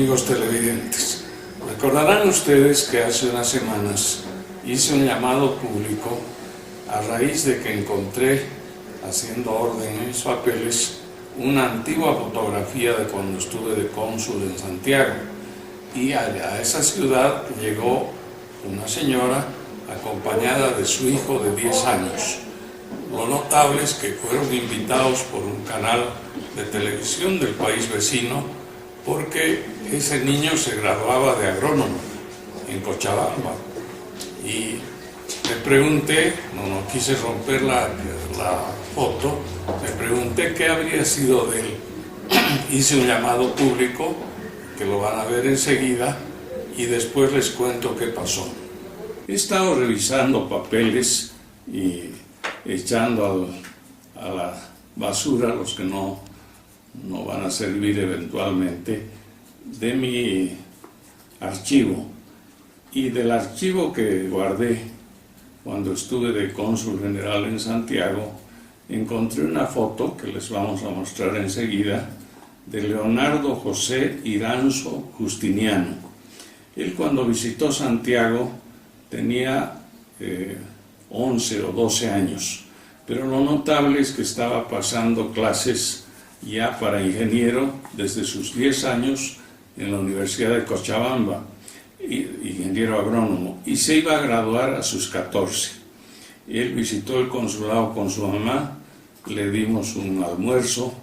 amigos televidentes. Recordarán ustedes que hace unas semanas hice un llamado público a raíz de que encontré, haciendo orden en mis papeles, una antigua fotografía de cuando estuve de cónsul en Santiago. Y a esa ciudad llegó una señora acompañada de su hijo de 10 años. Lo notable es que fueron invitados por un canal de televisión del país vecino porque ese niño se graduaba de agrónomo en Cochabamba. Y me pregunté, no quise romper la foto, me pregunté qué habría sido de él. Hice un llamado público, que lo van a ver enseguida, y después les cuento qué pasó. He estado revisando papeles y echando a la basura los que no van a servir eventualmente de mi archivo. Y del archivo que guardé cuando estuve de cónsul general en Santiago, encontré una foto que les vamos a mostrar enseguida de Leonardo José Iranzo Justiniano. Él, cuando visitó Santiago, tenía 11 o 12 años, pero lo notable es que estaba pasando clases ya para ingeniero desde sus 10 años en la Universidad de Cochabamba, ingeniero agrónomo, y se iba a graduar a sus 14. Él visitó el consulado con su mamá, le dimos un almuerzo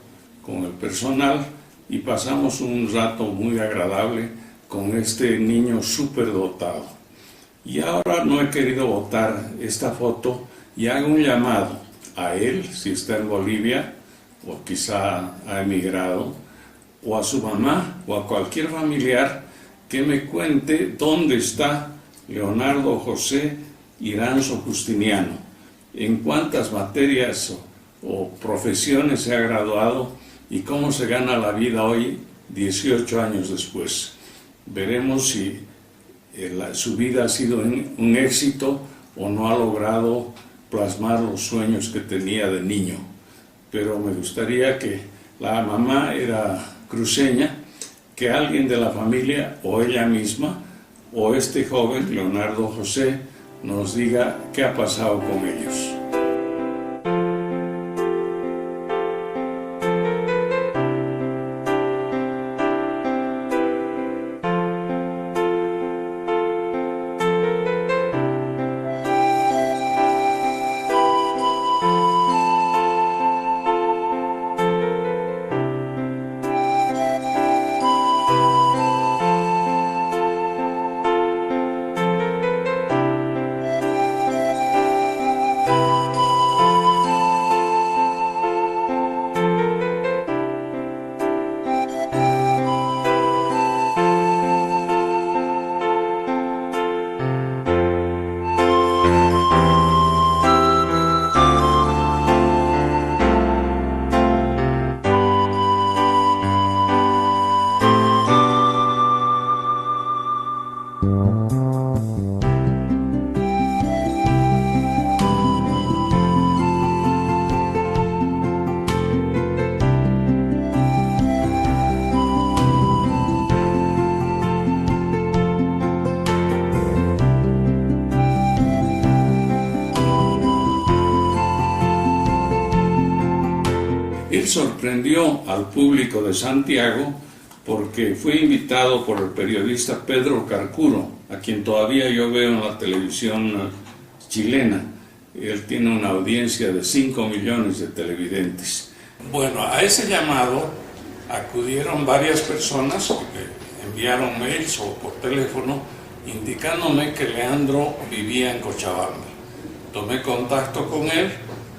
con el personal y pasamos un rato muy agradable con este niño súper dotado. Y ahora no he querido botar esta foto y hago un llamado a él, si está en Bolivia o quizá ha emigrado, o a su mamá o a cualquier familiar que me cuente dónde está Leonardo José Iranzo Justiniano, en cuántas materias o profesiones se ha graduado y cómo se gana la vida hoy, 18 años después. Veremos si su vida ha sido un éxito o no ha logrado plasmar los sueños que tenía de niño. Pero me gustaría que la mamá era cruceña, que alguien de la familia, o ella misma, o este joven, Leonardo José, nos diga qué ha pasado con ellos. Él sorprendió al público de Santiago porque fue invitado por el periodista Pedro Carcuro, a quien todavía yo veo en la televisión chilena. Él tiene una audiencia de 5 millones de televidentes. Bueno, a ese llamado acudieron varias personas que enviaron mails o por teléfono indicándome que Leandro vivía en Cochabamba. Tomé contacto con él,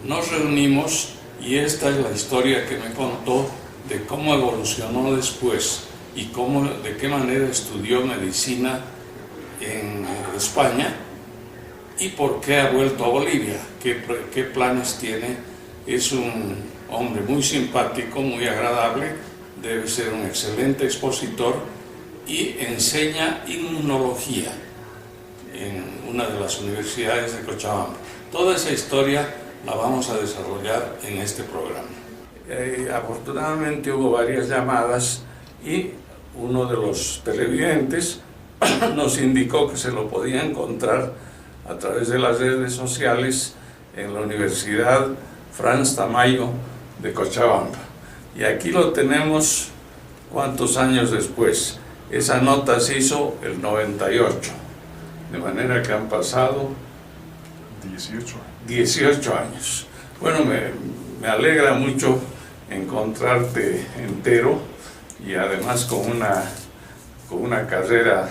nos reunimos y esta es la historia que me contó de cómo evolucionó después y de qué manera estudió medicina en España y por qué ha vuelto a Bolivia, qué planes tiene. Es un hombre muy simpático, muy agradable, debe ser un excelente expositor y enseña inmunología en una de las universidades de Cochabamba. Toda esa historia la vamos a desarrollar en este programa. Afortunadamente hubo varias llamadas y uno de los televidentes nos indicó que se lo podía encontrar a través de las redes sociales en la Universidad Franz Tamayo de Cochabamba. Y aquí lo tenemos, ¿cuántos años después? Esa nota se hizo el 98, de manera que han pasado 18 años. Bueno, me alegra mucho encontrarte entero y además con una carrera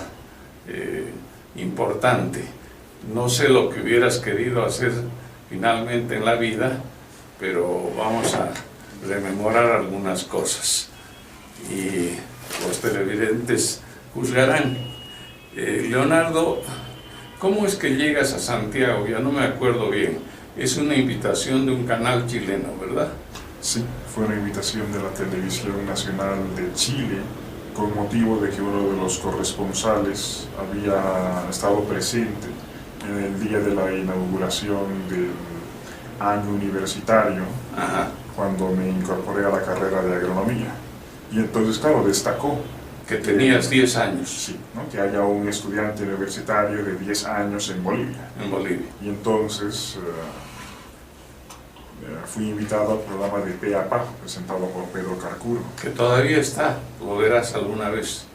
importante. No sé lo que hubieras querido hacer finalmente en la vida, pero vamos a rememorar algunas cosas y los televidentes juzgarán. Leonardo, ¿cómo es que llegas a Santiago? Ya no me acuerdo bien. Es una invitación de un canal chileno, ¿verdad? Sí, fue una invitación de la Televisión Nacional de Chile con motivo de que uno de los corresponsales había estado presente en el día de la inauguración del año universitario. Ajá. Cuando me incorporé a la carrera de agronomía. Y entonces, claro, destacó que tenías 10 años. Sí, ¿no? Que haya un estudiante universitario de 10 años en Bolivia. En Bolivia. Y entonces fui invitado al programa de Pe a Pa, presentado por Pedro Carcuro. Que todavía está, lo verás alguna vez.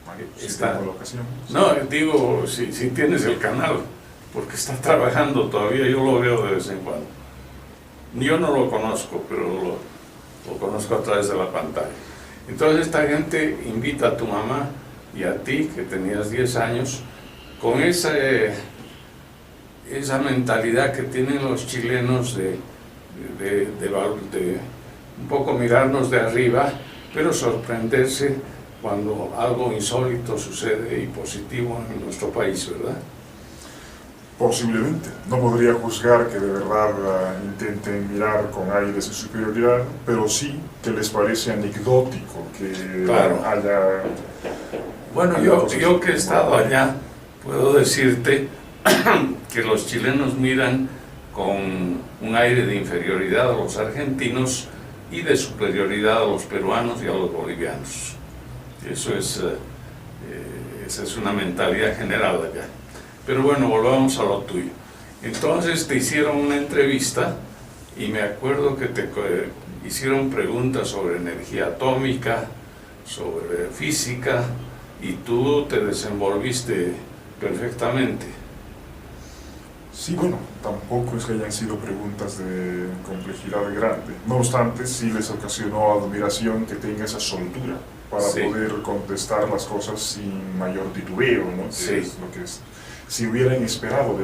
Bueno, si tengo la ocasión. No, digo, si tienes el canal, porque está trabajando todavía, yo lo veo de vez en cuando. Yo no lo conozco, pero lo conozco a través de la pantalla. Entonces esta gente invita a tu mamá y a ti, que tenías 10 años, con esa mentalidad que tienen los chilenos de un poco mirarnos de arriba, pero sorprenderse cuando algo insólito sucede y positivo en nuestro país, ¿verdad? Posiblemente. No podría juzgar que de verdad intenten mirar con aires de superioridad, pero sí que les parece anecdótico que claro. haya... Bueno, yo que he estado allá, puedo decirte que los chilenos miran con un aire de inferioridad a los argentinos y de superioridad a los peruanos y a los bolivianos. Esa es una mentalidad general allá. Pero bueno, volvamos a lo tuyo. Entonces te hicieron una entrevista y me acuerdo que te hicieron preguntas sobre energía atómica, sobre física, y tú te desenvolviste perfectamente. Sí, bueno, tampoco es que hayan sido preguntas de complejidad grande. No obstante, sí les ocasionó admiración que tenga esa soltura para poder contestar las cosas sin mayor titubeo, ¿no? Que es lo que es. Si hubieran esperado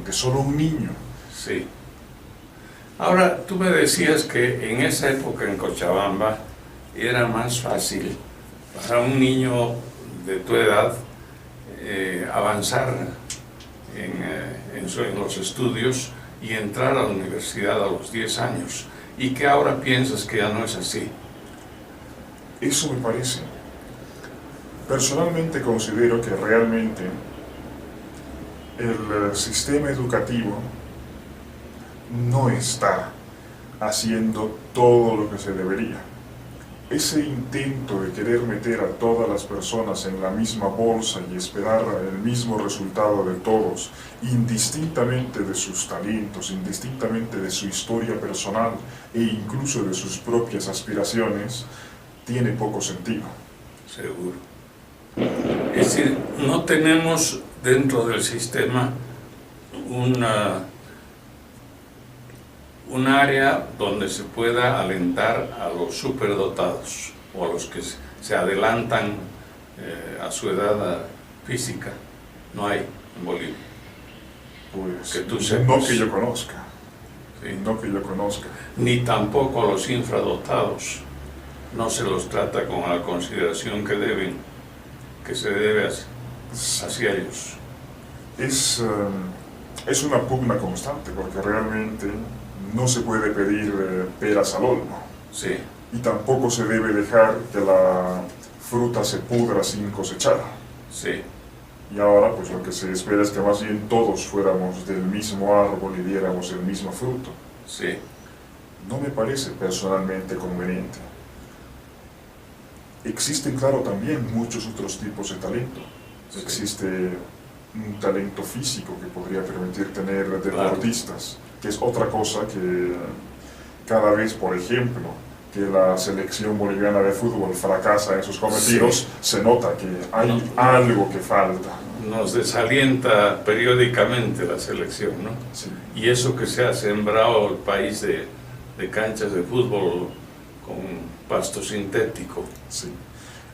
de solo un niño. Sí. Ahora, tú me decías que en esa época en Cochabamba era más fácil para un niño de tu edad avanzar en los estudios y entrar a la universidad a los 10 años, y que ahora piensas que ya no es así. Eso me parece. Personalmente considero que realmente el sistema educativo no está haciendo todo lo que se debería. Ese intento de querer meter a todas las personas en la misma bolsa y esperar el mismo resultado de todos, indistintamente de sus talentos, indistintamente de su historia personal e incluso de sus propias aspiraciones, tiene poco sentido. Seguro. Es decir, no tenemos dentro del sistema un área donde se pueda alentar a los superdotados o a los que se adelantan a su edad física. No hay en Bolivia. Pues que tú sepas. No que yo conozca. Sí. No que yo conozca. Ni tampoco a los infradotados. No se los trata con la consideración que se debe hacia ellos. Es una pugna constante, porque realmente no se puede pedir peras al olmo. Sí. Y tampoco se debe dejar que la fruta se pudra sin cosechar. Sí. Y ahora pues lo que se espera es que más bien todos fuéramos del mismo árbol y diéramos el mismo fruto. Sí. No me parece personalmente conveniente. Existen, claro, también muchos otros tipos de talento. Sí. Existe un talento físico que podría permitir tener deportistas, que es otra cosa que cada vez, por ejemplo, que la selección boliviana de fútbol fracasa en sus cometidos, se nota que hay algo que falta. Nos desalienta periódicamente la selección, ¿no? Sí. Y eso que se ha sembrado el país de canchas de fútbol con pasto sintético. Sí.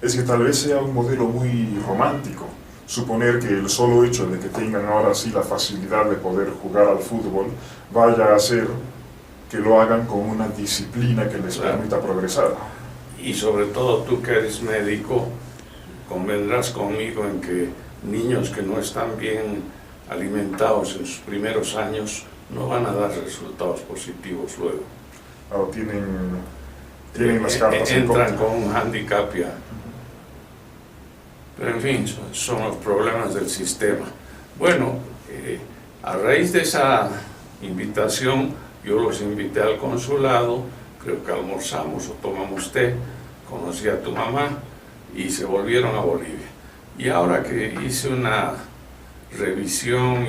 Es que tal vez sea un modelo muy romántico suponer que el solo hecho de que tengan ahora sí la facilidad de poder jugar al fútbol vaya a hacer que lo hagan con una disciplina que les permita progresar. Y sobre todo tú que eres médico, convendrás conmigo en que niños que no están bien alimentados en sus primeros años no van a dar resultados positivos luego. Claro, tienen las cartas en entran contra. con un hándicap ya. Pero en fin, son los problemas del sistema. Bueno, a raíz de esa invitación, yo los invité al consulado, creo que almorzamos o tomamos té, conocí a tu mamá y se volvieron a Bolivia. Y ahora que hice una revisión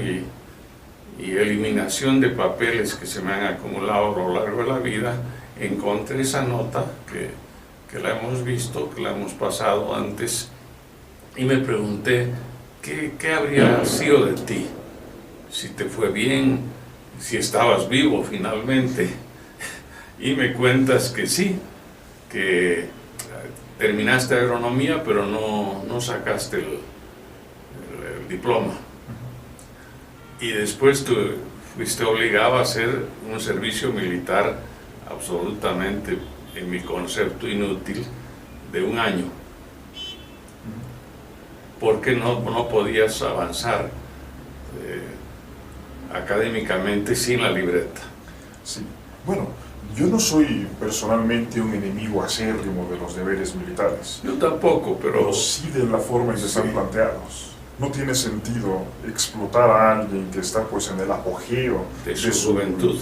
y eliminación de papeles que se me han acumulado a lo largo de la vida, encontré esa nota que la hemos visto, que la hemos pasado antes, y me pregunté qué habría sido de ti, si te fue bien, si estabas vivo finalmente. Y me cuentas que sí, que terminaste agronomía, pero no sacaste el diploma. Y después tú fuiste obligado a hacer un servicio militar absolutamente, en mi concepto, inútil, de 1 año. Porque no podías avanzar académicamente sin la libreta. Sí. Bueno, yo no soy personalmente un enemigo acérrimo de los deberes militares. Yo tampoco, pero sí de la forma en que están planteados. No tiene sentido explotar a alguien que está pues en el apogeo de su juventud,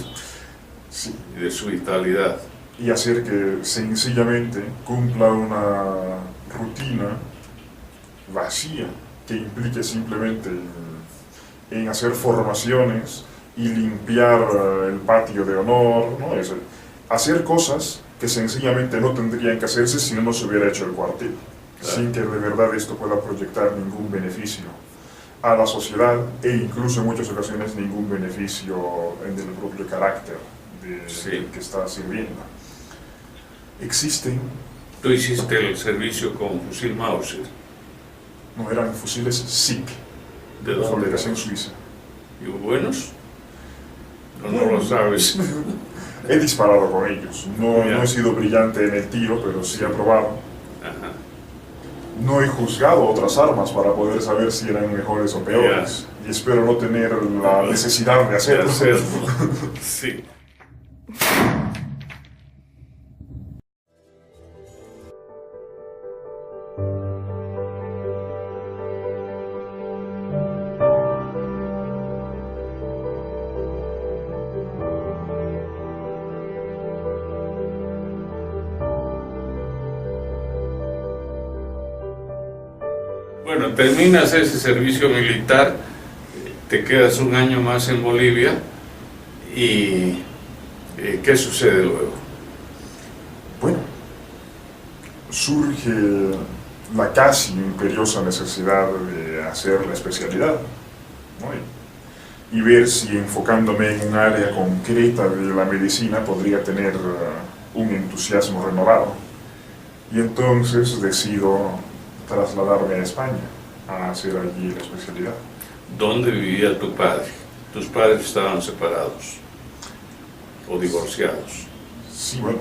sí, y de su vitalidad, y hacer que sencillamente cumpla una rutina vacía que implique simplemente en hacer formaciones y limpiar el patio de honor, ¿no? Hacer cosas que sencillamente no tendrían que hacerse si no se hubiera hecho el cuartel, sin que de verdad esto pueda proyectar ningún beneficio a la sociedad e incluso en muchas ocasiones ningún beneficio en el propio carácter del que está sirviendo. Existen... Tú hiciste el servicio con fusil Mauser. No, eran fusiles SIG, de la fabricación suiza. ¿Y buenos? No lo sabes. He disparado con ellos. No he sido brillante en el tiro, pero sí he probado. Ajá. No he juzgado otras armas para poder saber si eran mejores o peores. Y espero no tener la necesidad de hacerlo. Sí. Bueno, terminas ese servicio militar, te quedas 1 año más en Bolivia y ¿qué sucede luego? Bueno, surge la casi imperiosa necesidad de hacer la especialidad, ¿no? Y ver si enfocándome en un área concreta de la medicina podría tener un entusiasmo renovado. Y entonces decido trasladarme a España a hacer allí la especialidad. ¿Dónde vivía tu padre? ¿Tus padres estaban separados o divorciados? Sí, bueno,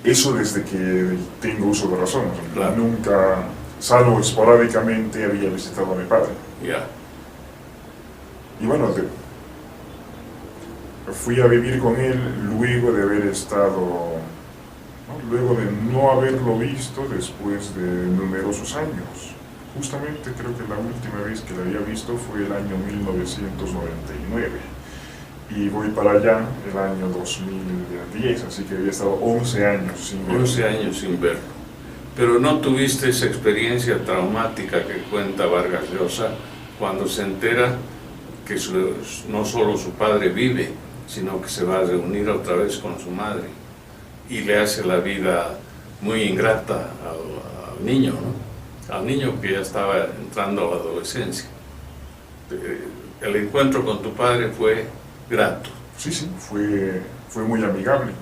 eso desde que tengo uso de razón. Claro. Nunca, salvo esporádicamente, había visitado a mi padre. Ya. Y bueno, fui a vivir con él luego de haber estado, ¿no? Luego de no haberlo visto después de numerosos años. Justamente creo que la última vez que lo había visto fue el año 1999 y voy para allá el año 2010, así que había estado 11 años sin verlo. 11 años sin verlo. Pero no tuviste esa experiencia traumática que cuenta Vargas Llosa cuando se entera que no solo su padre vive, sino que se va a reunir otra vez con su madre y le hace la vida muy ingrata al niño, ¿no? Al niño que ya estaba entrando a la adolescencia. El encuentro con tu padre fue grato. Sí, fue muy amigable.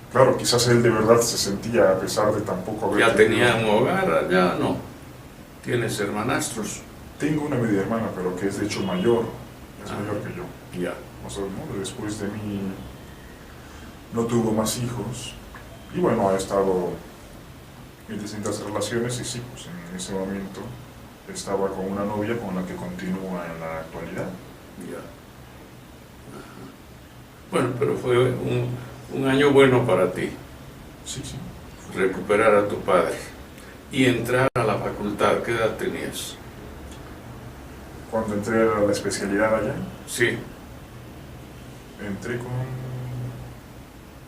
Claro, quizás él de verdad se sentía, a pesar de tampoco haber... ¿Ya tenía un hogar allá? No. ¿Tienes hermanastros? Tengo una media hermana, pero que es de hecho mayor, es mayor que yo. Ya. O sea, ¿no? Después de mí no tuvo más hijos y bueno, ha estado en distintas relaciones y sí, pues en ese momento estaba con una novia con la que continúa en la actualidad. Ya. Bueno, pero fue un año bueno para ti. Sí, sí. Recuperar a tu padre y entrar a la facultad. ¿Qué edad tenías? Cuando entré a la especialidad allá, Sí. entré con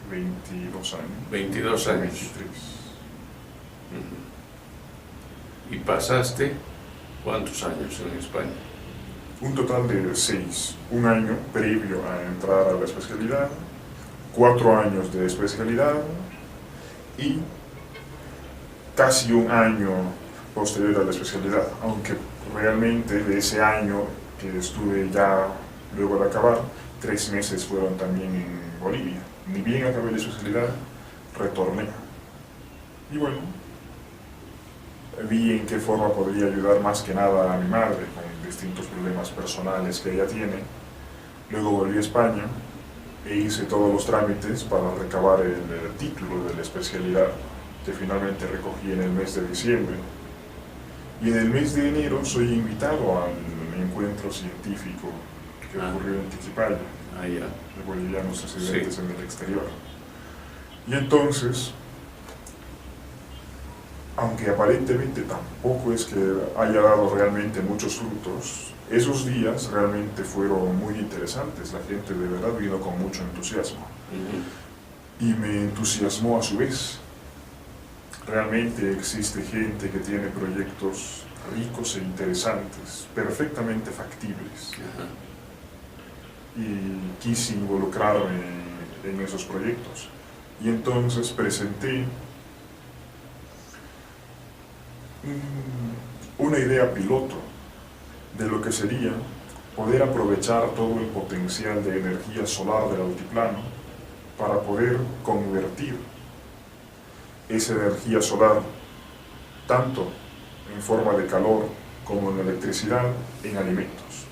22 años. 22 años. 23. ¿Y pasaste cuántos años en España? Un total de 6. Un año previo a entrar a la especialidad, 4 años de especialidad y casi un año posterior a la especialidad, aunque realmente de ese año que estuve ya luego de acabar, 3 meses fueron también en Bolivia. Ni bien acabé la especialidad, retorné. Y bueno, vi en qué forma podría ayudar más que nada a mi madre con distintos problemas personales que ella tiene. Luego volví a España e hice todos los trámites para recabar el título de la especialidad, que finalmente recogí en el mes de diciembre. Y en el mes de enero soy invitado al encuentro científico que ocurrió en Tiquipaya, de bolivianos residentes en el exterior. Y entonces, aunque aparentemente tampoco es que haya dado realmente muchos frutos, esos días realmente fueron muy interesantes. La gente de verdad vino con mucho entusiasmo. Y me entusiasmó a su vez. Realmente existe gente que tiene proyectos ricos e interesantes, perfectamente factibles. Y quise involucrarme en esos proyectos. Y entonces presenté una idea piloto de lo que sería poder aprovechar todo el potencial de energía solar del altiplano para poder convertir esa energía solar, tanto en forma de calor como en electricidad, en alimentos.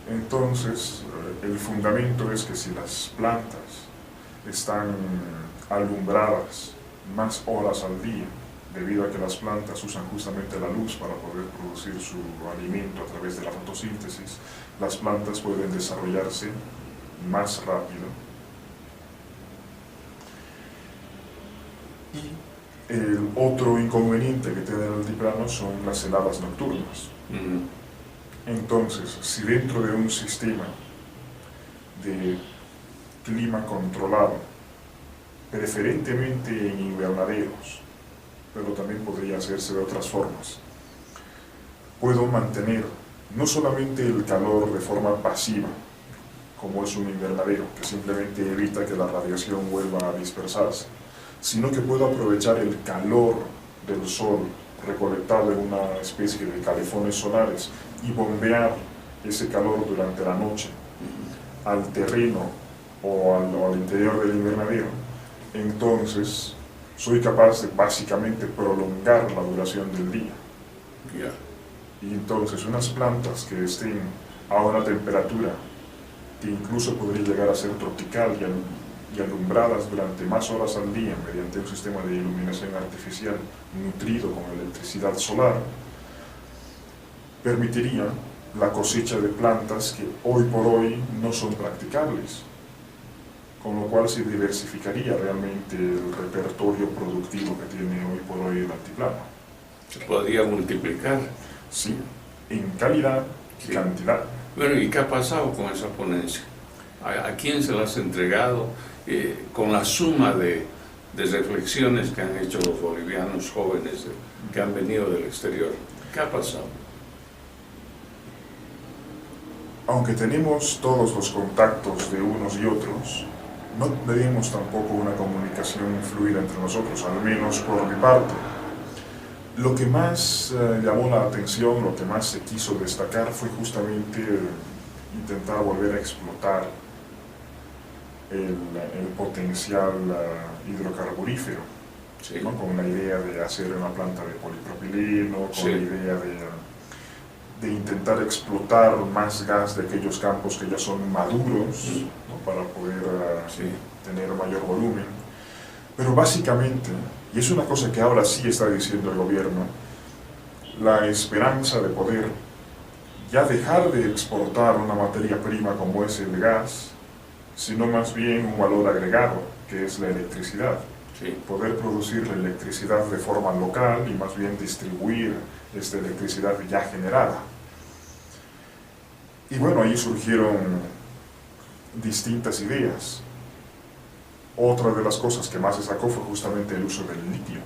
Entonces, el fundamento es que si las plantas están alumbradas más horas al día, debido a que las plantas usan justamente la luz para poder producir su alimento a través de la fotosíntesis, las plantas pueden desarrollarse más rápido. Y el otro inconveniente que tiene el altiplano son las heladas nocturnas. Entonces, si dentro de un sistema de clima controlado, preferentemente en invernaderos, pero también podría hacerse de otras formas, puedo mantener no solamente el calor de forma pasiva, como es un invernadero, que simplemente evita que la radiación vuelva a dispersarse, sino que puedo aprovechar el calor del sol recolectado en una especie de calefones solares y bombear ese calor durante la noche al terreno o al interior del invernadero. Entonces soy capaz de básicamente prolongar la duración del día. Y entonces unas plantas que estén a una temperatura que incluso podría llegar a ser tropical y alumbradas durante más horas al día mediante un sistema de iluminación artificial nutrido con electricidad solar, permitiría la cosecha de plantas que hoy por hoy no son practicables, con lo cual se diversificaría realmente el repertorio productivo que tiene hoy por hoy el altiplano. ¿Se podría multiplicar? Sí, en calidad y cantidad. Bueno, ¿y qué ha pasado con esa ponencia? ¿A quién se la has entregado con la suma de reflexiones que han hecho los bolivianos jóvenes que han venido del exterior. ¿Qué ha pasado? Aunque tenemos todos los contactos de unos y otros, no tenemos tampoco una comunicación fluida entre nosotros, al menos por mi parte. Lo que más llamó la atención, lo que más se quiso destacar fue justamente intentar volver a explotar el potencial hidrocarburífero, Sí. ¿no? Con la idea de hacer una planta de polipropileno, con Sí. la idea de intentar explotar más gas de aquellos campos que ya son maduros, ¿no? Para poder Sí. tener mayor volumen. Pero básicamente, y es una cosa que ahora sí está diciendo el gobierno, la esperanza de poder ya dejar de exportar una materia prima como es el gas, sino más bien un valor agregado, que es la electricidad. Sí. Poder producir la electricidad de forma local y más bien distribuir esta electricidad ya generada. Y bueno, ahí surgieron distintas ideas. Otra de las cosas que más se sacó fue justamente el uso del litio.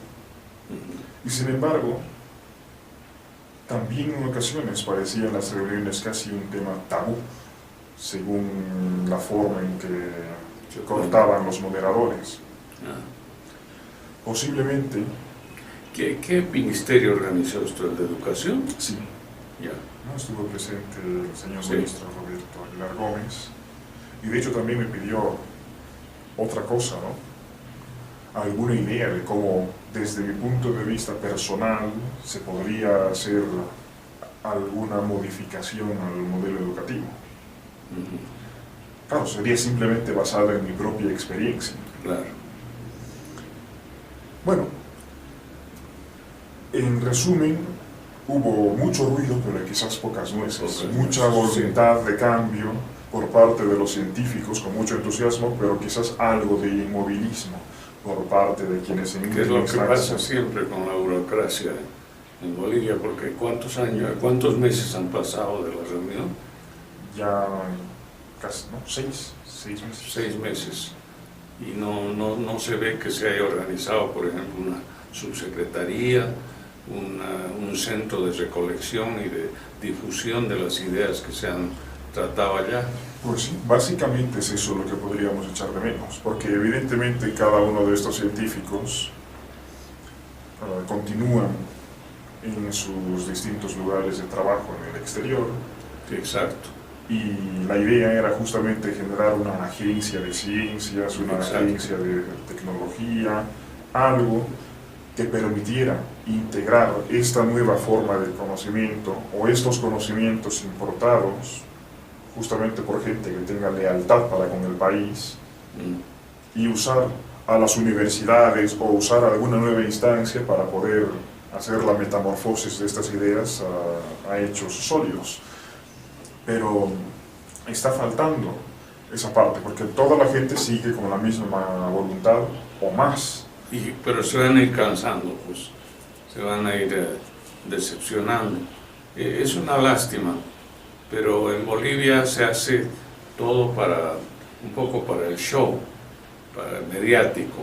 Y sin embargo, también en ocasiones parecían las reuniones casi un tema tabú, según la forma en que cortaban los moderadores. Posiblemente, ¿Qué ministerio organizó esto? ¿El de educación? sí, Ya. ¿no? Estuvo presente el señor Sí. ministro Roberto Aguilar Gómez, y de hecho también me pidió otra cosa, ¿no? Alguna idea de cómo, desde mi punto de vista personal, se podría hacer alguna modificación al modelo educativo. Claro, sería simplemente basada en mi propia experiencia. Claro. Bueno, en resumen, hubo mucho ruido, pero quizás pocas nueces, mucha voluntad de cambio por parte de los científicos, con mucho entusiasmo, pero quizás algo de inmovilismo por parte de quienes en ¿Qué es lo que última pasa instancia- siempre con la burocracia en Bolivia? Porque ¿cuántos meses han pasado de la reunión? Ya casi, ¿no? Seis meses. 6 meses. Y no se ve que se haya organizado, por ejemplo, una subsecretaría, un centro de recolección y de difusión de las ideas que se han tratado allá. Pues sí, básicamente es eso lo que podríamos echar de menos, porque evidentemente cada uno de estos científicos continúan en sus distintos lugares de trabajo en el exterior, Sí, exacto. y la idea era justamente generar una agencia de ciencias, una Exacto. agencia de tecnología, algo que permitiera integrar esta nueva forma de conocimiento o estos conocimientos importados justamente por gente que tenga lealtad para con el país, y usar a las universidades o usar alguna nueva instancia para poder hacer la metamorfosis de estas ideas a hechos sólidos. Pero está faltando esa parte, porque toda la gente sigue con la misma voluntad o más. Pero se van a ir cansando, pues, se van a ir decepcionando. Es una lástima, pero en Bolivia se hace todo un poco para el show, para el mediático,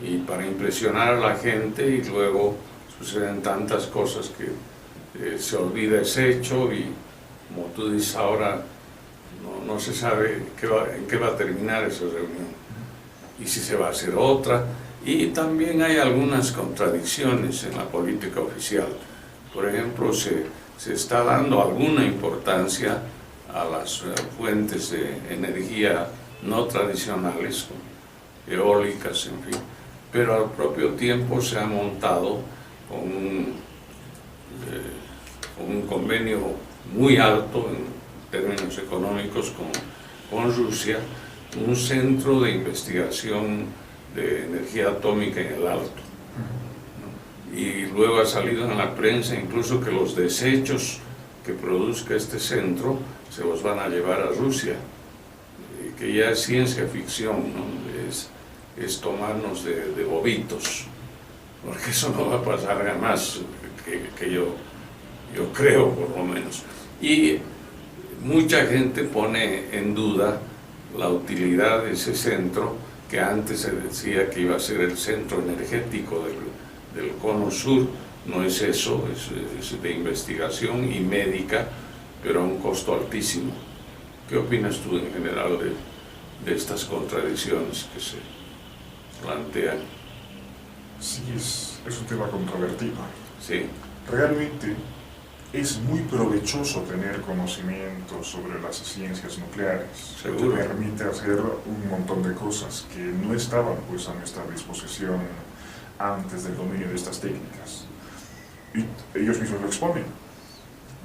y para impresionar a la gente, y luego suceden tantas cosas que se olvida ese hecho, y como tú dices ahora, no se sabe en qué va a terminar esa reunión, y si se va a hacer otra. Y también hay algunas contradicciones en la política oficial. Por ejemplo, se está dando alguna importancia a las fuentes de energía no tradicionales, eólicas, en fin, pero al propio tiempo se ha montado con un convenio muy alto en términos económicos con Rusia, un centro de investigación de energía atómica en el Alto, ¿no? Y luego ha salido en la prensa incluso que los desechos que produzca este centro se los van a llevar a Rusia, que ya es ciencia ficción, ¿no? Es tomarnos de bobitos, porque eso no va a pasar jamás, que yo creo, por lo menos. Y mucha gente pone en duda la utilidad de ese centro, que antes se decía que iba a ser el centro energético del cono sur. No es eso, es de investigación y médica, pero a un costo altísimo. ¿Qué opinas tú en general de estas contradicciones que se plantean? Sí, es un tema controvertido. Sí. Realmente es muy provechoso tener conocimiento sobre las ciencias nucleares. Seguro. Te permite hacer un montón de cosas que no estaban pues a nuestra disposición antes del dominio de estas técnicas. Y ellos mismos lo exponen.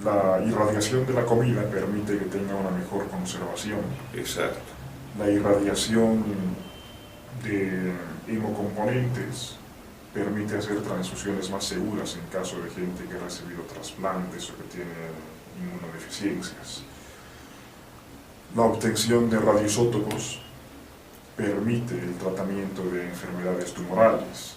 La irradiación de la comida permite que tenga una mejor conservación. Exacto. La irradiación de hemocomponentes permite hacer transfusiones más seguras en caso de gente que ha recibido trasplantes o que tiene inmunodeficiencias. La obtención de radioisótopos permite el tratamiento de enfermedades tumorales.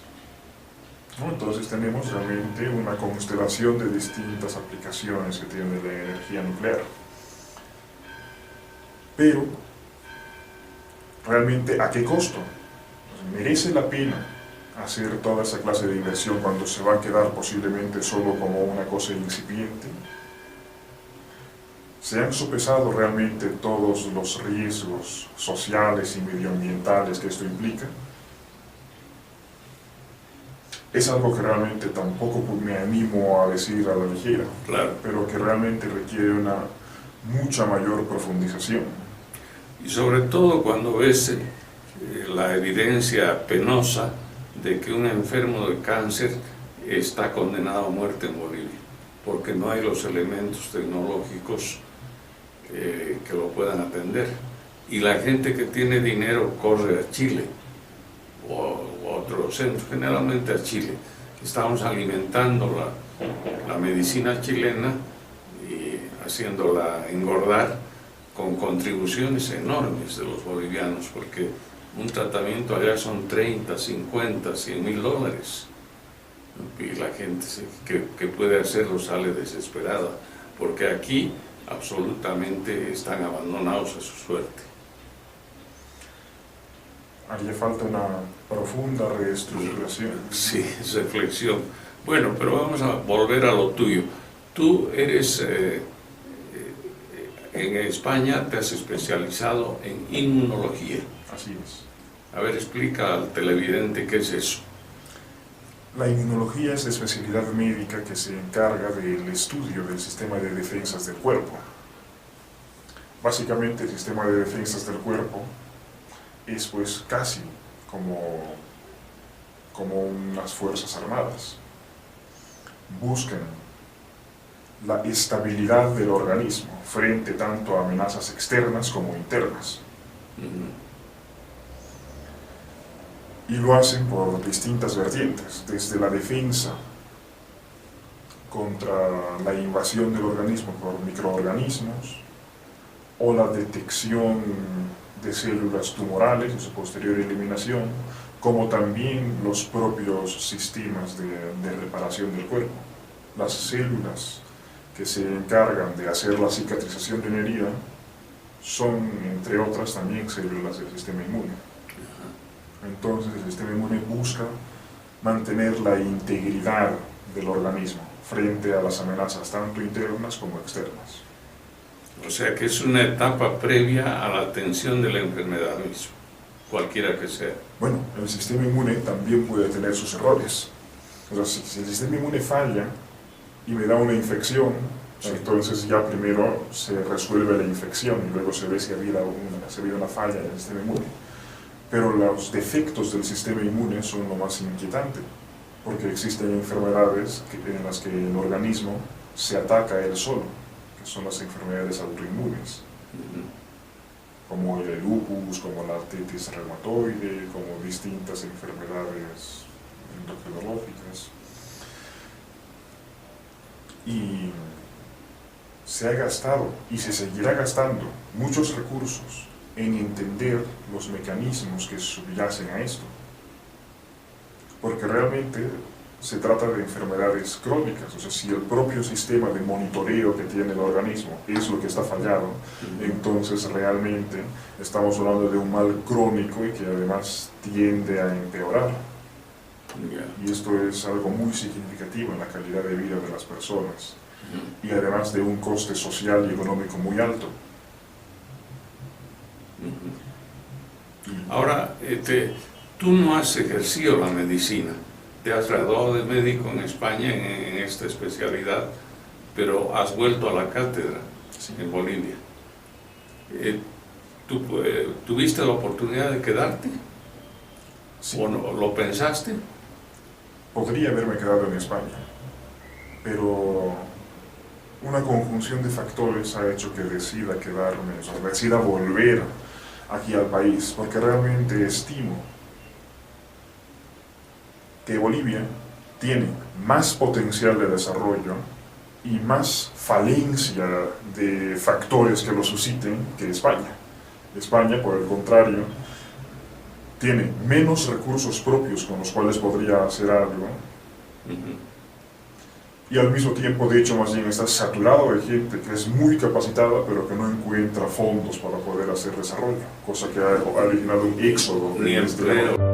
Entonces tenemos realmente una constelación de distintas aplicaciones que tiene la energía nuclear. Pero, ¿realmente a qué costo? ¿Merece la pena hacer toda esa clase de inversión cuando se va a quedar posiblemente solo como una cosa incipiente? ¿Se han sopesado realmente todos los riesgos sociales y medioambientales que esto implica? Es algo que realmente tampoco me animo a decir a la ligera, Claro. pero que realmente requiere una mucha mayor profundización. Y sobre todo cuando ves la evidencia penosa de que un enfermo de cáncer está condenado a muerte en Bolivia, porque no hay los elementos tecnológicos que lo puedan atender. Y la gente que tiene dinero corre a Chile o a otros centros, generalmente a Chile. Estamos alimentando la medicina chilena y haciéndola engordar con contribuciones enormes de los bolivianos, porque un tratamiento allá son 30, 50, 100 mil dólares. Y la gente que puede hacerlo sale desesperada, porque aquí absolutamente están abandonados a su suerte. Haría falta una profunda reestructuración. Sí, reflexión. Bueno, pero vamos a volver a lo tuyo. Tú eres, en España te has especializado en inmunología. Así es. A ver, explica al televidente qué es eso. La inmunología es la especialidad médica que se encarga del estudio del sistema de defensas del cuerpo. Básicamente el sistema de defensas del cuerpo es pues casi como unas fuerzas armadas. Buscan la estabilidad del organismo frente tanto a amenazas externas como internas. Y lo hacen por distintas vertientes, desde la defensa contra la invasión del organismo por microorganismos, o la detección de células tumorales y su posterior eliminación, como también los propios sistemas de reparación del cuerpo. Las células que se encargan de hacer la cicatrización de una herida son, entre otras, también células del sistema inmune. Entonces el sistema inmune busca mantener la integridad del organismo frente a las amenazas tanto internas como externas. O sea que es una etapa previa a la atención de la enfermedad misma, cualquiera que sea. Bueno, el sistema inmune también puede tener sus errores. O sea, si el sistema inmune falla y me da una infección, sí, entonces ya primero se resuelve la infección y luego se ve si ha habido una falla en el sistema inmune. Pero los defectos del sistema inmune son lo más inquietante, porque existen enfermedades en las que el organismo se ataca él solo, que son las enfermedades autoinmunes, como el lupus, como la artritis reumatoide, como distintas enfermedades endocrinológicas. Y se ha gastado y se seguirá gastando muchos recursos en entender los mecanismos que subyacen a esto, porque realmente se trata de enfermedades crónicas. O sea, si el propio sistema de monitoreo que tiene el organismo es lo que está fallado, entonces realmente estamos hablando de un mal crónico y que además tiende a empeorar. Y esto es algo muy significativo en la calidad de vida de las personas. Y además de un coste social y económico muy alto. Ahora, tú no has ejercido la medicina, te has graduado de médico en España en esta especialidad, pero has vuelto a la cátedra en Bolivia. ¿Tú tuviste la oportunidad de quedarte? Sí. ¿O no, lo pensaste? Podría haberme quedado en España, pero una conjunción de factores ha hecho que decida quedarme, o sea, decida volver aquí al país, porque realmente estimo que Bolivia tiene más potencial de desarrollo y más falencia de factores que lo susciten que España. España, por el contrario, tiene menos recursos propios con los cuales podría hacer algo. Y al mismo tiempo, de hecho, más bien está saturado de gente que es muy capacitada, pero que no encuentra fondos para poder hacer desarrollo, cosa que ha originado un éxodo Ni de empleo.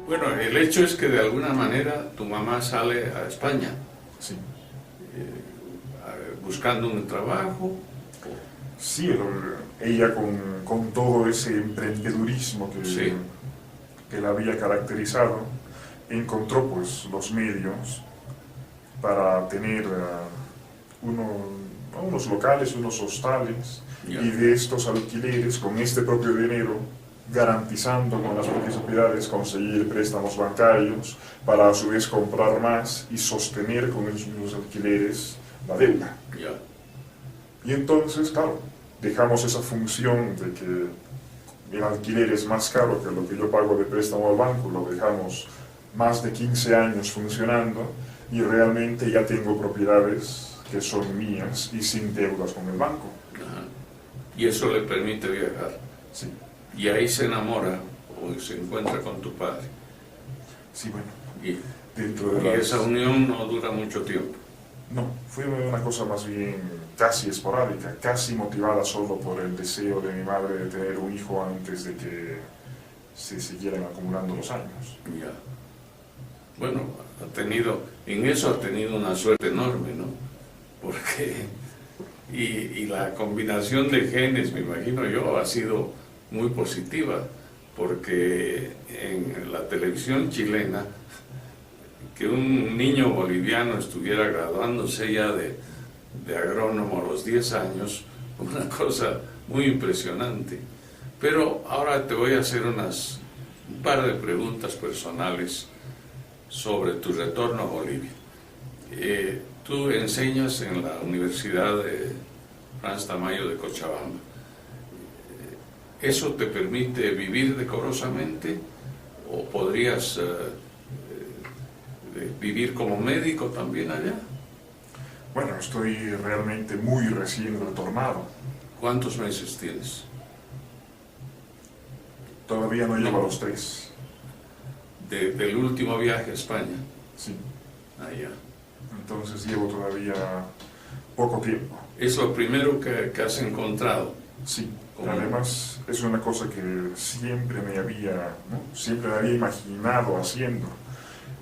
Bueno, el hecho es que de alguna manera tu mamá sale a España Sí. Buscando un trabajo. Sí, ella con todo ese emprendedurismo Sí. que la había caracterizado, encontró pues los medios para tener unos locales, unos hostales, Ya. y de estos alquileres, con este propio dinero, garantizando con las propias propiedades, conseguir préstamos bancarios para a su vez comprar más y sostener con esos mismos alquileres la deuda. Ya. Y entonces, claro, dejamos esa función de que el alquiler es más caro que lo que yo pago de préstamo al banco, lo dejamos más de 15 años funcionando y realmente ya tengo propiedades que son mías y sin deudas con el banco. Ajá. Y eso le permite viajar. Sí. Y ahí se enamora o se encuentra con tu padre. Sí, bueno, Y, dentro de y las... esa unión no dura mucho tiempo. No, fue una cosa más bien casi esporádica, casi motivada solo por el deseo de mi madre de tener un hijo antes de que se siguieran acumulando los años. Ya. Bueno, en eso ha tenido una suerte enorme, ¿no? Porque, y la combinación de genes, me imagino yo, ha sido muy positiva, porque en la televisión chilena, que un niño boliviano estuviera graduándose ya de agrónomo a los 10 años, una cosa muy impresionante. Pero ahora te voy a hacer un par de preguntas personales sobre tu retorno a Bolivia. Tú enseñas en la Universidad de Franz Tamayo de Cochabamba. ¿Eso te permite vivir decorosamente o podrías vivir como médico también allá? Bueno, estoy realmente muy recién retornado. ¿Cuántos meses tienes? Todavía no llevo a los 3. Del último viaje a España. Sí. Allá. Entonces llevo todavía poco tiempo. Es lo primero que has encontrado. Sí. ¿Cómo? Además, es una cosa que siempre me había imaginado haciendo,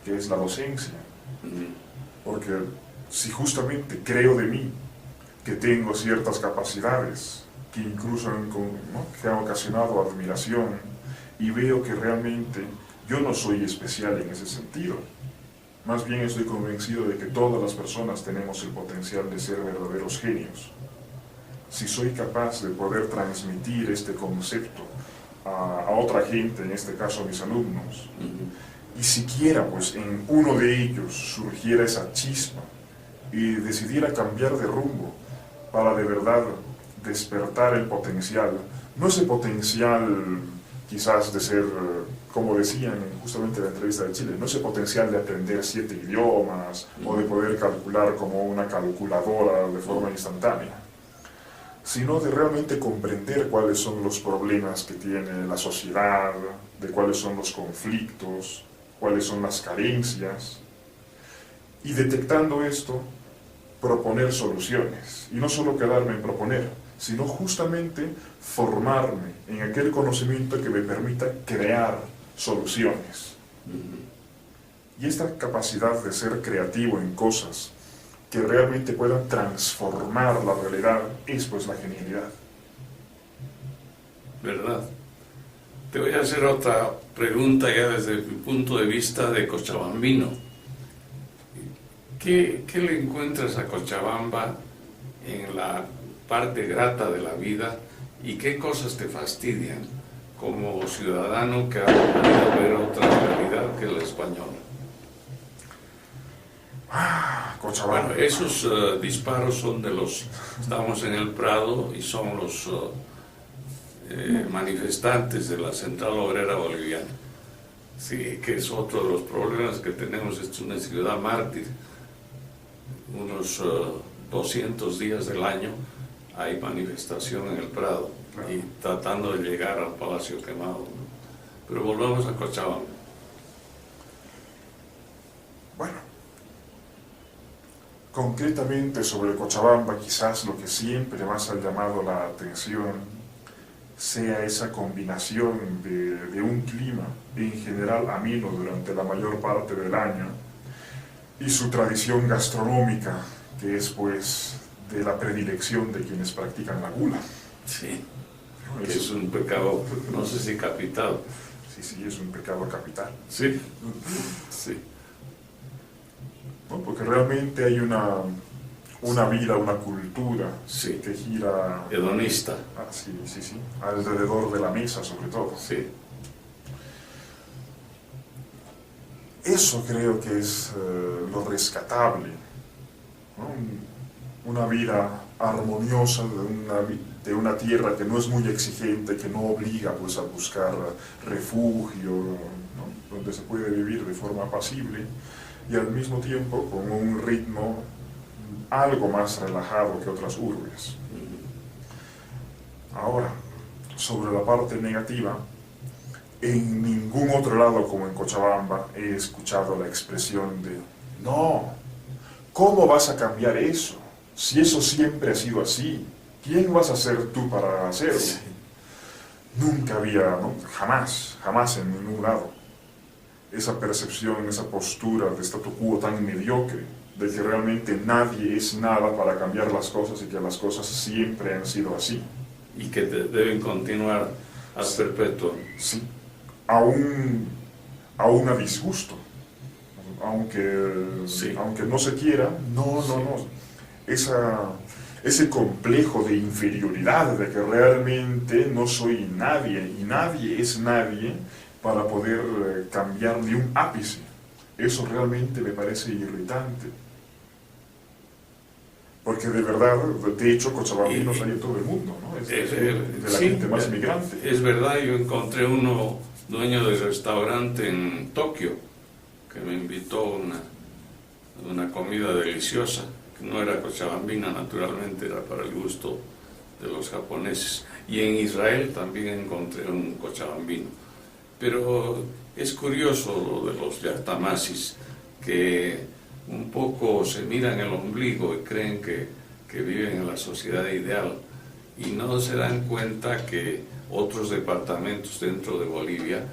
que es la docencia. Porque si justamente creo de mí que tengo ciertas capacidades que incluso que han ocasionado admiración y veo que realmente Yo no soy especial en ese sentido. Más bien estoy convencido de que todas las personas tenemos el potencial de ser verdaderos genios. Si soy capaz de poder transmitir este concepto a otra gente, en este caso a mis alumnos, y siquiera pues en uno de ellos surgiera esa chispa y decidiera cambiar de rumbo para de verdad despertar el potencial, no ese potencial quizás de ser, como decían justamente en la entrevista de Chile, no ese potencial de aprender 7 idiomas o de poder calcular como una calculadora de forma instantánea, sino de realmente comprender cuáles son los problemas que tiene la sociedad, de cuáles son los conflictos, cuáles son las carencias, y detectando esto, proponer soluciones. Y no solo quedarme en proponer, sino justamente formarme en aquel conocimiento que me permita crear soluciones. Y esta capacidad de ser creativo en cosas que realmente puedan transformar la realidad es pues la genialidad. ¿Verdad? Te voy a hacer otra pregunta ya desde mi punto de vista de cochabambino. ¿Qué le encuentras a Cochabamba en la parte grata de la vida y qué cosas te fastidian como ciudadano que ha podido ver otra realidad que la española? Cochabamba. Bueno, esos disparos son de los... Estamos en el Prado y son los manifestantes de la Central Obrera Boliviana. Sí, que es otro de los problemas que tenemos. Es una ciudad mártir. Unos 200 días del año hay manifestación en el Prado y tratando de llegar al Palacio Quemado, ¿no? Pero volvamos a Cochabamba. Bueno, concretamente sobre Cochabamba, quizás lo que siempre más ha llamado la atención sea esa combinación de un clima en general ameno durante la mayor parte del año y su tradición gastronómica, que es pues de la predilección de quienes practican la gula. Sí, que es un pecado, no sé si capital. Sí, es un pecado capital. Sí, sí. ¿No? Porque realmente hay una vida, una cultura Sí. que gira... Hedonista. Sí, alrededor de la mesa sobre todo. Sí. Eso creo que es lo rescatable, ¿no? Una vida armoniosa de una tierra que no es muy exigente, que no obliga pues, a buscar refugio, ¿no? Donde se puede vivir de forma apacible y al mismo tiempo con un ritmo algo más relajado que otras urbes. Ahora, sobre la parte negativa, en ningún otro lado como en Cochabamba he escuchado la expresión de no, ¿cómo vas a cambiar eso? Si eso siempre ha sido así, ¿quién vas a ser tú para hacerlo? Sí. Nunca había, ¿no? Jamás en ningún lado, esa percepción, esa postura de statu quo tan mediocre, de que realmente nadie es nada para cambiar las cosas y que las cosas siempre han sido así. Y que deben continuar al perpetuo. Sí, aún a disgusto, aunque no se quiera, no. Ese complejo de inferioridad, de que realmente no soy nadie y nadie es nadie para poder cambiar ni un ápice, eso realmente me parece irritante. Porque de verdad, de hecho, cochabambinos hay en todo el mundo, ¿no? Es de la gente más migrante. Es verdad, yo encontré uno dueño de restaurante en Tokio que me invitó a una comida deliciosa, que no era cochabambina, naturalmente, era para el gusto de los japoneses. Y en Israel también encontré un cochabambino. Pero es curioso lo de los yartamasis, que un poco se miran el ombligo y creen que viven en la sociedad ideal y no se dan cuenta que otros departamentos dentro de Bolivia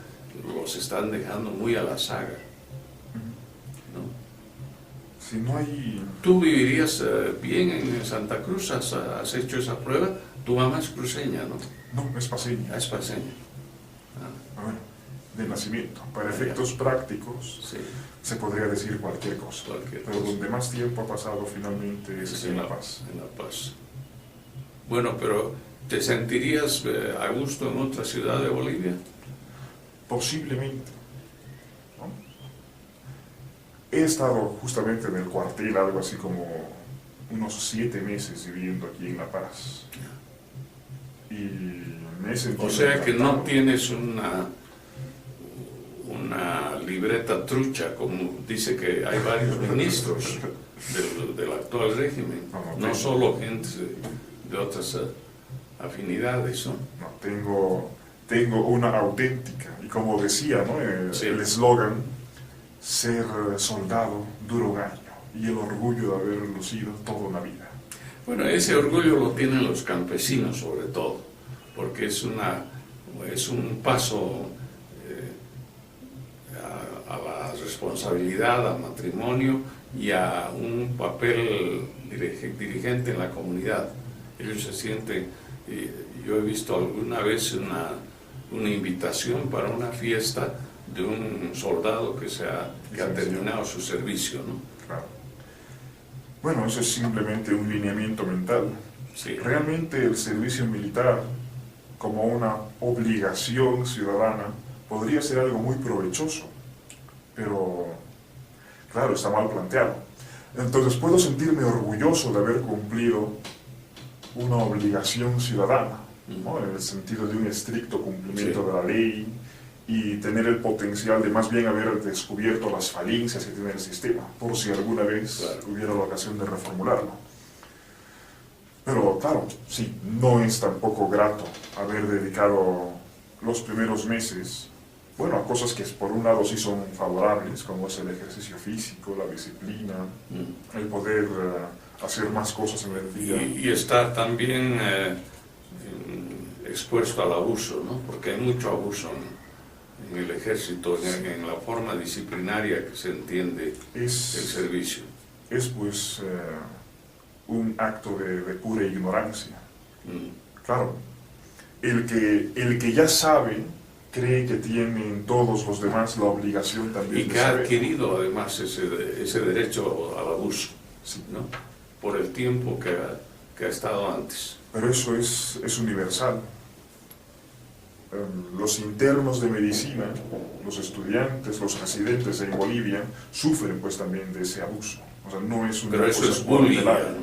los están dejando muy a la saga, ¿no? Si no hay... ¿Tú vivirías bien en Santa Cruz? ¿Has hecho esa prueba? Tu mamá es cruceña, ¿no? No, es paseña. Es paseña. A ver, de nacimiento. Para efectos prácticos, Sí, se podría decir cualquier cosa. Pero donde más tiempo ha pasado finalmente es en La Paz. en La Paz. Bueno, pero ¿te sentirías a gusto en otra ciudad de Bolivia? Posiblemente, ¿no? He estado justamente en el cuartel, algo así como unos 7 meses viviendo aquí en La Paz. Y me he sentido O sea que no encantado. tienes una libreta trucha, como dice que hay varios ministros del actual régimen, no solo gente de otras afinidades, ¿no? No, tengo una auténtica, y como decía, ¿no? Sí. El eslogan, ser soldado dura un año, y el orgullo de haber lucido toda una vida. Bueno, ese orgullo lo tienen los campesinos sobre todo, porque es un paso a la responsabilidad, al matrimonio y a un papel dirigente en la comunidad. Ellos se sienten, yo he visto alguna vez una invitación para una fiesta de un soldado que ha terminado su servicio, ¿no? Claro. Bueno, eso es simplemente un lineamiento mental. Sí. Realmente el servicio militar, como una obligación ciudadana, podría ser algo muy provechoso, pero claro, está mal planteado. Entonces puedo sentirme orgulloso de haber cumplido una obligación ciudadana, ¿no? En el sentido de un estricto cumplimiento Sí. de la ley y tener el potencial de más bien haber descubierto las falencias que tiene el sistema, por si alguna vez hubiera la ocasión de reformularlo. Pero claro, sí, no es tampoco grato haber dedicado los primeros meses, bueno, a cosas que por un lado sí son favorables, como es el ejercicio físico, la disciplina, el poder hacer más cosas en el día. Y estar también expuesto al abuso, ¿no? Porque hay mucho abuso en el ejército, en la forma disciplinaria que se entiende el servicio. Es pues un acto de pura ignorancia. Claro, el que ya sabe cree que tienen todos los demás la obligación también Y de que ha saber. adquirido además ese derecho al abuso, Sí. ¿no? Por el tiempo que ha estado antes. Pero eso es universal. Los internos de medicina, los estudiantes, los residentes en Bolivia sufren pues también de ese abuso. O sea, no es una Pero eso cosa es bullying, unilateral.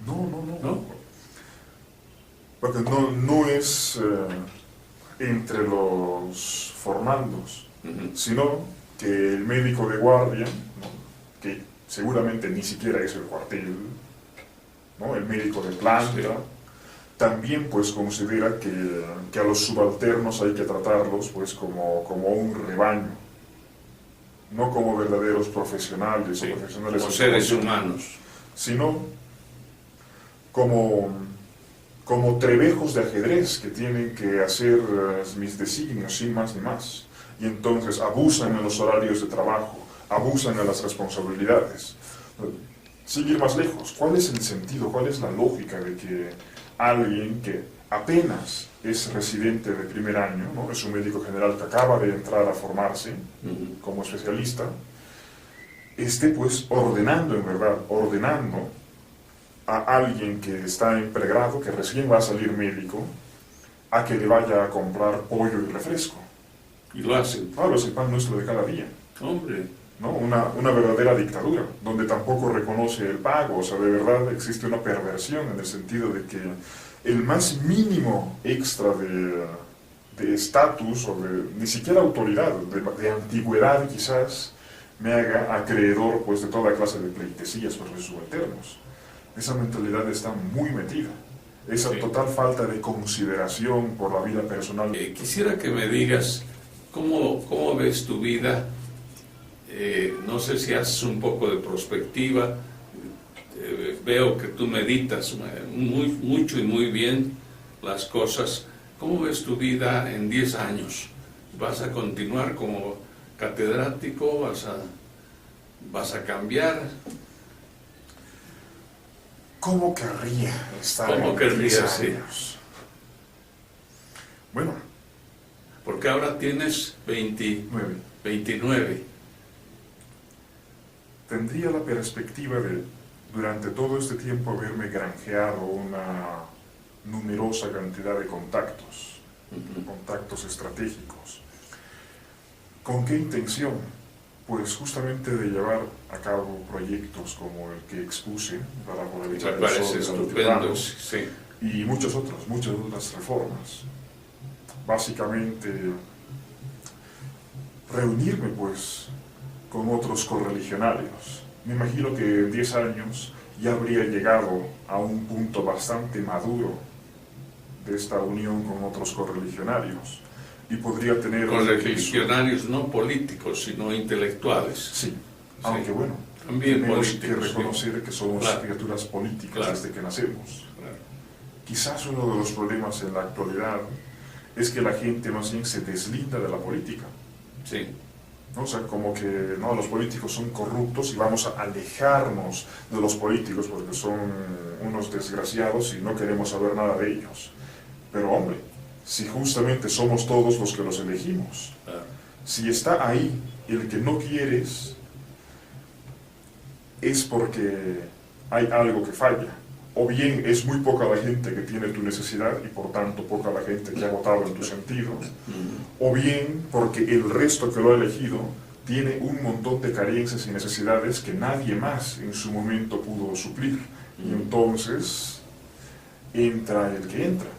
¿no? No. Porque no es entre los formandos, sino que el médico de guardia, ¿no? Que seguramente ni siquiera es el cuartel, ¿no? El médico de planta, Sí. También pues considera que a los subalternos hay que tratarlos pues como un rebaño, no como verdaderos profesionales, Sí, o profesionales como seres formación, humanos. sino como trebejos de ajedrez que tienen que hacer mis designios sin más ni más. Y entonces abusan en los horarios de trabajo, abusan en las responsabilidades. Sin ir más lejos, ¿cuál es el sentido, cuál es la lógica de que alguien que apenas es residente de primer año, ¿no? Es un médico general que acaba de entrar a formarse como especialista, esté pues ordenando a alguien que está en pregrado, que recién va a salir médico, a que le vaya a comprar pollo y refresco? Y lo hacen. Claro, es el pan nuestro de cada día, Hombre, ¿no? Una verdadera dictadura, donde tampoco reconoce el pago. O sea, de verdad existe una perversión en el sentido de que el más mínimo extra de estatus, o ni siquiera autoridad, de antigüedad quizás, me haga acreedor pues de toda clase de pleitesías por los subalternos. Esa mentalidad está muy metida. Esa Sí. total falta de consideración por la vida personal. quisiera que me digas cómo ves tu vida. No sé si haces un poco de prospectiva. Veo que tú meditas mucho y muy bien las cosas. ¿Cómo ves tu vida en 10 años? ¿Vas a continuar como catedrático? ¿Vas a cambiar? ¿Cómo querría estar ¿Cómo en querría, 10 sí? años? Bueno, porque ahora tienes 29. Tendría la perspectiva de, durante todo este tiempo, haberme granjeado una numerosa cantidad de contactos, contactos estratégicos. ¿Con qué intención? Pues justamente de llevar a cabo proyectos como el que expuse para poder echar el parece sol del estupendo, altiplano, sí. y muchas otras reformas. Básicamente, reunirme pues con otros correligionarios. Me imagino que en 10 años ya habría llegado a un punto bastante maduro de esta unión con otros correligionarios y podría tener... Correligionarios no políticos, sino intelectuales. Sí, aunque bueno, también tenemos que políticos, reconocer sí, que somos claro, criaturas políticas claro, desde que nacemos. claro. Quizás uno de los problemas en la actualidad es que la gente más bien se deslinda de la política. Sí. ¿No? O sea, como que no, los políticos son corruptos y vamos a alejarnos de los políticos porque son unos desgraciados y no queremos saber nada de ellos. Pero hombre, si justamente somos todos los que los elegimos, si está ahí el que no quieres, es porque hay algo que falla. O bien es muy poca la gente que tiene tu necesidad y por tanto poca la gente que ha votado en tu sentido, o bien porque el resto que lo ha elegido tiene un montón de carencias y necesidades que nadie más en su momento pudo suplir. Y entonces entra el que entra.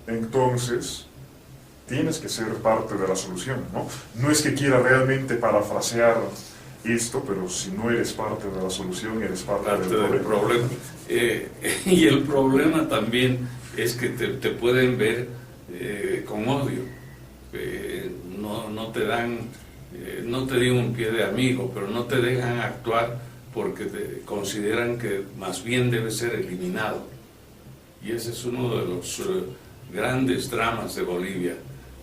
Entonces tienes que ser parte de la solución, ¿no? No es que quiera realmente parafrasear esto, pero si no eres parte de la solución, eres parte del problema. Y el problema también es que te pueden ver con odio. No te dan, no te digo un pie de amigo, pero no te dejan actuar porque te consideran que más bien debe ser eliminado. Y ese es uno de los grandes dramas de Bolivia.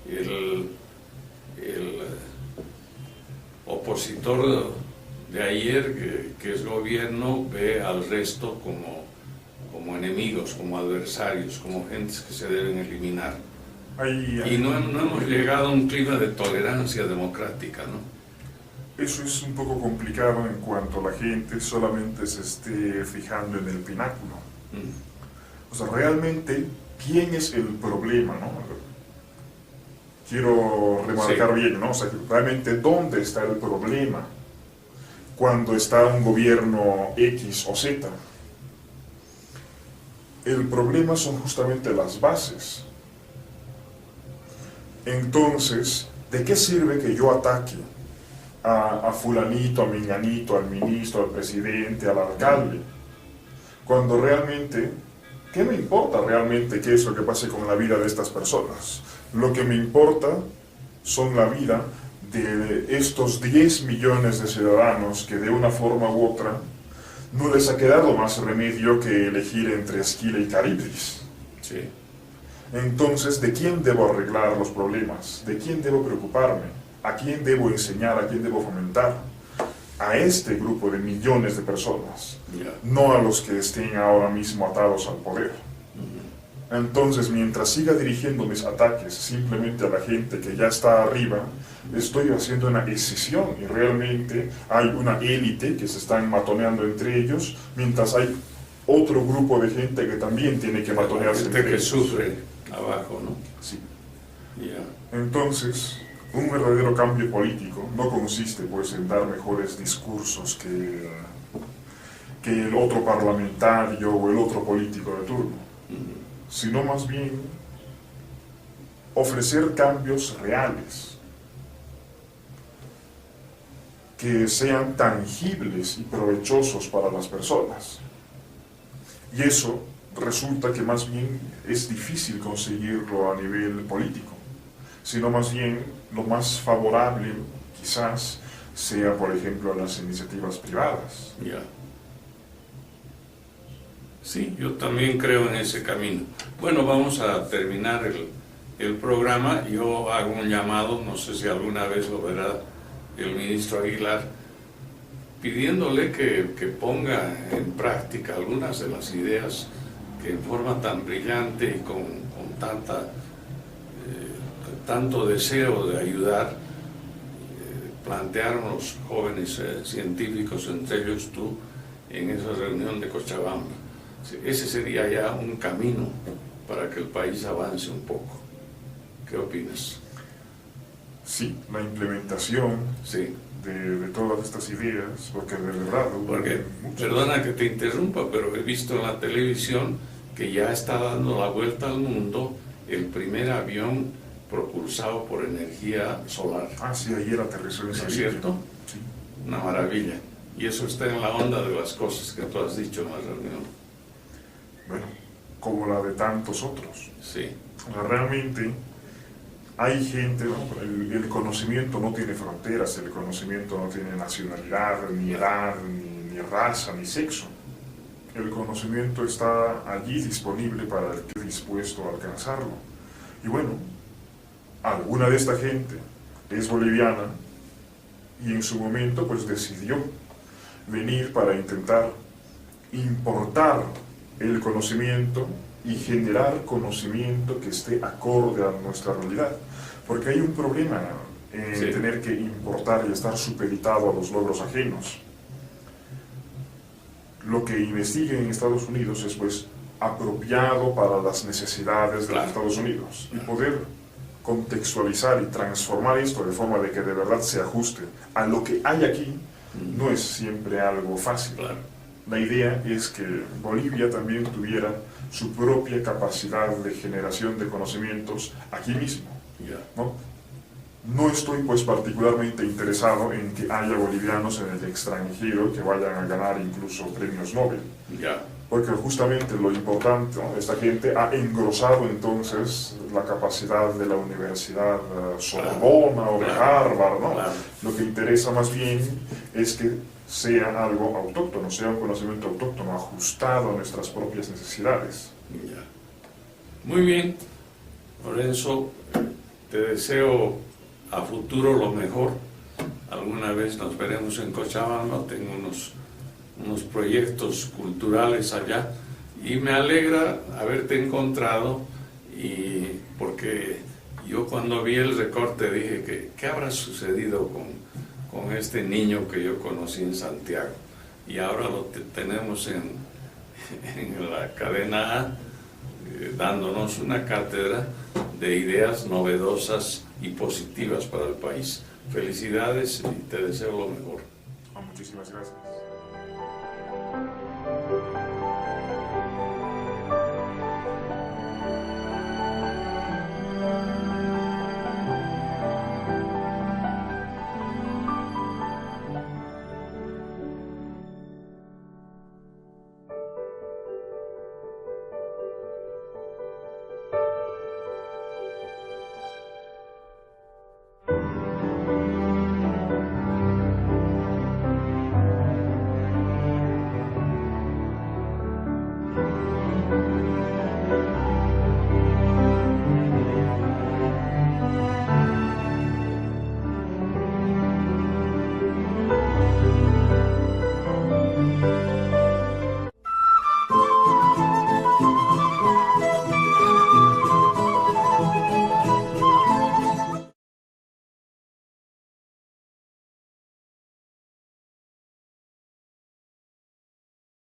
El opositor de ayer, que es gobierno, ve al resto como enemigos, como adversarios, como gentes que se deben eliminar. Y no hemos llegado a un clima de tolerancia democrática, ¿no? Eso es un poco complicado en cuanto la gente solamente se esté fijando en el pináculo. O sea, realmente, ¿quién es el problema, no? Quiero remarcar bien, ¿no? O sea, realmente, ¿dónde está el problema cuando está un gobierno X o Z? El problema son justamente las bases. Entonces, ¿de qué sirve que yo ataque a fulanito, a menganito, al ministro, al presidente, al alcalde? Cuando realmente, ¿qué me importa realmente qué es lo que pase con la vida de estas personas? Lo que me importa son la vida de estos 10 millones de ciudadanos que de una forma u otra no les ha quedado más remedio que elegir entre Esquila y Caribdis. Sí. Entonces, ¿de quién debo arreglar los problemas? ¿De quién debo preocuparme? ¿A quién debo enseñar? ¿A quién debo fomentar? A este grupo de millones de personas, no a los que estén ahora mismo atados al poder. Entonces, mientras siga dirigiendo mis ataques simplemente a la gente que ya está arriba, estoy haciendo una escisión y realmente hay una élite que se están matoneando entre ellos, mientras hay otro grupo de gente que también tiene que matonearse entre ellos. Que sufre abajo, ¿no? Sí. Entonces, un verdadero cambio político no consiste pues en dar mejores discursos que el otro parlamentario o el otro político de turno, sino más bien ofrecer cambios reales que sean tangibles y provechosos para las personas. Y eso resulta que más bien es difícil conseguirlo a nivel político, sino más bien lo más favorable quizás sea, por ejemplo, las iniciativas privadas. Sí, yo también creo en ese camino. Bueno, vamos a terminar el programa. Yo hago un llamado, no sé si alguna vez lo verá el ministro Aguilar, pidiéndole que ponga en práctica algunas de las ideas que en forma tan brillante y con tanta tanto deseo de ayudar, plantearon los jóvenes científicos, entre ellos tú, en esa reunión de Cochabamba. Ese sería ya un camino para que el país avance un poco. ¿Qué opinas? Sí, la implementación Sí. de todas estas ideas, porque de verdad... Porque, perdona que te interrumpa, pero he visto en la televisión que ya está dando la vuelta al mundo el primer avión propulsado por energía solar. Ah, sí, ayer aterrizó en ¿No es Sevilla. cierto? Sí. Una maravilla. Y eso está en la onda de las cosas que tú has dicho en la reunión. Bueno, como la de tantos otros. Sí. O sea, realmente hay gente, ¿no? El conocimiento no tiene fronteras, el conocimiento no tiene nacionalidad, ni edad, ni raza, ni sexo. El conocimiento está allí disponible para el que esté dispuesto a alcanzarlo. Y bueno, alguna de esta gente es boliviana y en su momento pues decidió venir para intentar importar el conocimiento y generar conocimiento que esté acorde a nuestra realidad. Porque hay un problema en Sí. tener que importar y estar supeditado a los logros ajenos. Lo que investiguen en Estados Unidos es pues apropiado para las necesidades de los Estados Unidos y poder contextualizar y transformar esto de forma de que de verdad se ajuste a lo que hay aquí no es siempre algo fácil. Claro. La idea es que Bolivia también tuviera su propia capacidad de generación de conocimientos aquí mismo, Ya. ¿no? No estoy pues particularmente interesado en que haya bolivianos en el extranjero que vayan a ganar incluso premios Nobel, Ya. porque justamente lo importante, ¿no? Esta gente ha engrosado entonces la capacidad de la Universidad Sorbona o de Harvard, ¿no? Claro. Lo que interesa más bien es que sea algo autóctono, sea un conocimiento autóctono, ajustado a nuestras propias necesidades. Ya. Muy bien, Lorenzo, te deseo a futuro lo mejor. Alguna vez nos veremos en Cochabamba, tengo unos proyectos culturales allá y me alegra haberte encontrado, y porque yo cuando vi el recorte dije que ¿qué habrá sucedido con este niño que yo conocí en Santiago? Y ahora lo tenemos en la cadena A, dándonos una cátedra de ideas novedosas y positivas para el país. Felicidades y te deseo lo mejor. Muchísimas gracias.